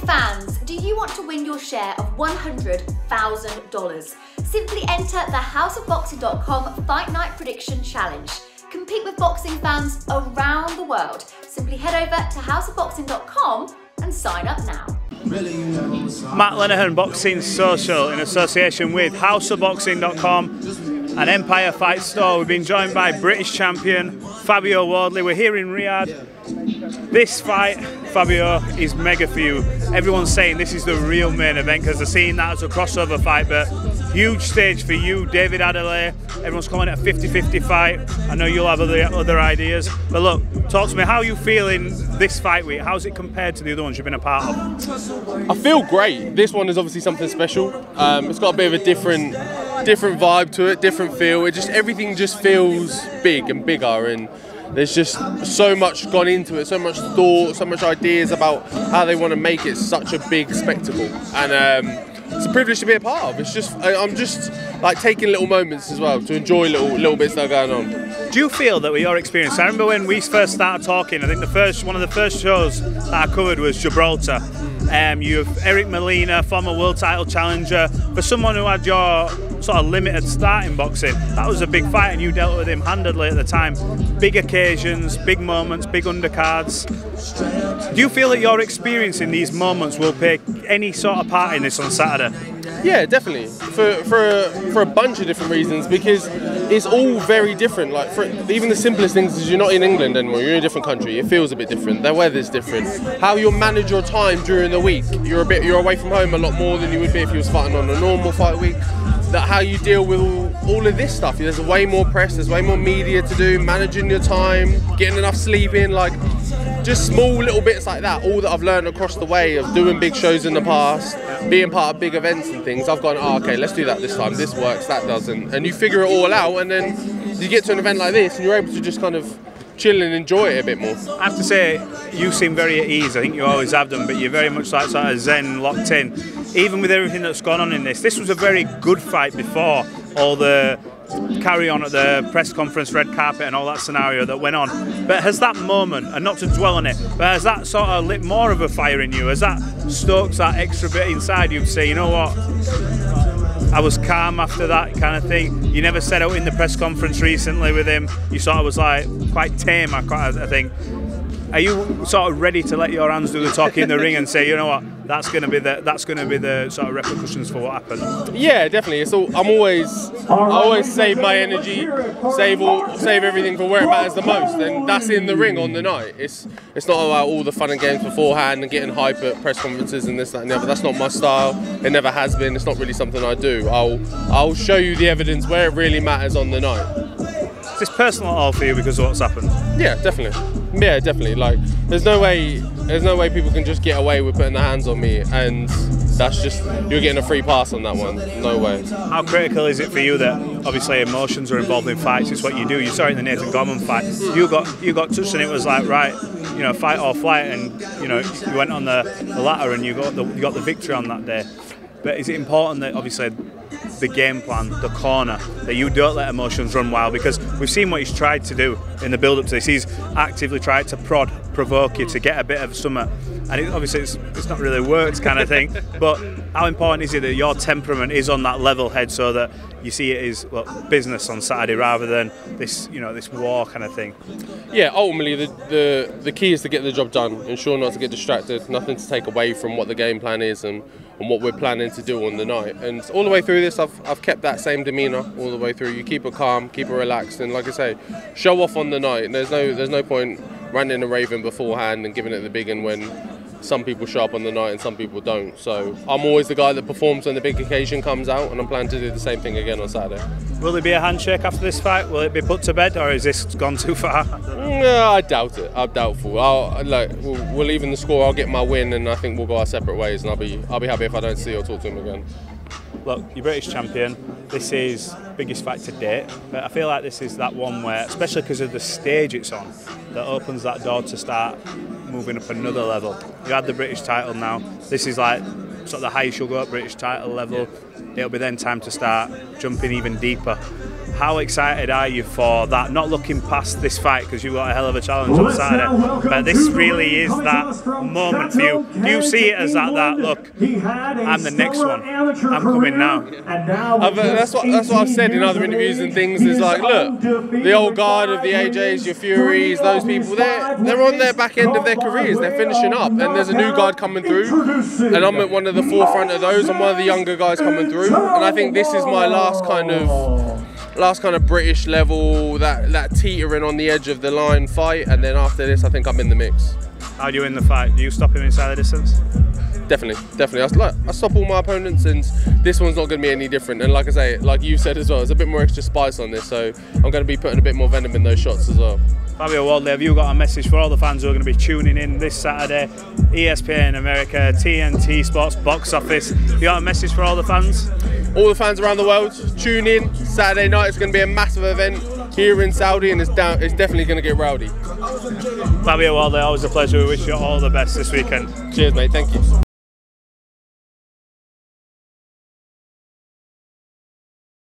fans, do you want to win your share of $100,000? Simply enter the houseofboxing.com Fight Night Prediction Challenge. Compete with boxing fans around the world. Simply head over to houseofboxing.com and sign up now. Matt Lenihan, Boxing Social, in association with houseofboxing.com and Empire Fight Store. We've been joined by British champion Fabio Wardley. We're here in Riyadh. This fight, Fabio, is mega for you. Everyone's saying this is the real main event because they're seeing that as a crossover fight, but huge stage for you, David Adeleye. Everyone's calling it a 50-50 fight. I know you'll have other ideas, but look, talk to me. How are you feeling this fight week? How's it compared to the other ones you've been a part of? I feel great. This one is obviously something special. It's got a bit of a different vibe to it, different feel. Everything just feels big and bigger, and there's just so much gone into it, so much thought, so much ideas about how they want to make it such a big spectacle, and it's a privilege to be a part of. I'm just like taking little moments as well to enjoy little bits that are going on. Do you feel that with your experience, I remember when we first started talking, I think one of the first shows that I covered was Gibraltar. You have Eric Molina, former world title challenger. For someone who had your sort of limited start in boxing, that was a big fight, and you dealt with him handedly at the time. Big occasions, big moments, big undercards. Do you feel that your experience in these moments will play any sort of part in this on Saturday? Yeah, definitely. For a bunch of different reasons, because it's all very different. Like even the simplest things is you're not in England anymore. You're in a different country. It feels a bit different. The weather's different. How you manage your time during the week. You're away from home a lot more than you would be if you was fighting on a normal fight week. That how you deal with all of this stuff. There's way more press. There's way more media to do. Managing your time, getting enough sleep in, like just small little bits like that. All that I've learned across the way of doing big shows in the past, being part of big events and things. I've gone, oh, okay, let's do that this time. This works, that doesn't, and you figure it all out. And then you get to an event like this, and you're able to just kind of chill and enjoy it a bit more. I have to say, you seem very at ease. I think you always have done, but you're very much like sort of zen, locked in. Even with everything that's gone on in this was a very good fight before all the carry on at the press conference, red carpet and all that scenario that went on. But has that moment, and not to dwell on it, but has that sort of lit more of a fire in you? Has that stoked that extra bit inside you to say, you know what, I was calm after that kind of thing? You never said out in the press conference recently with him, you sort of was like quite tame, I think. Are you sort of ready to let your hands do the talking in the ring and say, you know what, that's going to be the sort of repercussions for what happened? Yeah, definitely. I always save my energy, save everything for where it matters the most, and that's in the ring on the night. It's not about all the fun and games beforehand and getting hype at press conferences and this, that, and the other. That's not my style. It never has been. It's not really something I do. I'll show you the evidence where it really matters on the night. Is this personal at all for you because of what's happened? Yeah, definitely. Yeah, definitely. Like, there's no way people can just get away with putting their hands on me, and that's just, you're getting a free pass on that one. No way. How critical is it for you that obviously emotions are involved in fights? It's what you do. You saw it in the Nathan Gorman fight. You got touched, and it was like, right, you know, fight or flight, and you know, you went on the ladder and you got the victory on that day. But is it important that obviously the game plan, the corner, that you don't let emotions run wild? Because we've seen what he's tried to do in the build-up to this. He's actively tried to provoke you to get a bit of summer, and obviously it's not really worked kind of thing. But how important is it that your temperament is on that level head so that you see it as business on Saturday rather than this, you know, this war kind of thing? Yeah, ultimately the key is to get the job done, ensure not to get distracted, nothing to take away from what the game plan is and what we're planning to do on the night. And all the way through this, I've kept that same demeanour all the way through. You keep it calm, keep it relaxed, and like I say, show off on the night. There's no point ranting and raving beforehand and giving it the big one when some people show up on the night and some people don't. So I'm always the guy that performs when the big occasion comes out, and I'm planning to do the same thing again on Saturday. Will there be a handshake after this fight? Will it be put to bed, or is this gone too far? No, I doubt it. I'm doubtful. We'll even the score. I'll get my win, and I think we'll go our separate ways. And I'll be happy if I don't see or talk to him again. Look, you're British champion. This is biggest fight to date, but I feel like this is that one where, especially because of the stage it's on, that opens that door to start moving up another level. You had the British title now. This is like sort of the highest you'll go at British title level. It'll be then time to start jumping even deeper. How excited are you for that? Not looking past this fight because you've got a hell of a challenge on Saturday, but this really is that moment for you. Do you see it as that look, I'm the next one, I'm coming now? That's what I've said in other interviews and things. Is like, look, the old guard of the AJs, your Furies, those people, they're on their back end of their careers. They're finishing up, and there's a new guard coming through, and I'm at one of the forefront of those. I'm one of the younger guys coming through, and I think this is my last kind of British level, that teetering on the edge of the line fight, and then after this I think I'm in the mix. How do you win the fight? Do you stop him inside the distance? Definitely. I stop all my opponents, and this one's not going to be any different. And like I say, like you said as well, there's a bit more extra spice on this, so I'm going to be putting a bit more venom in those shots as well. Fabio Wardley, have you got a message for all the fans who are going to be tuning in this Saturday? ESPN America, TNT Sports, Box Office. You got a message for all the fans? All the fans around the world, tune in. Saturday night it's going to be a massive event here in Saudi, and it's definitely going to get rowdy. Fabio Wardley, always a pleasure. We wish you all the best this weekend. Cheers, mate. Thank you.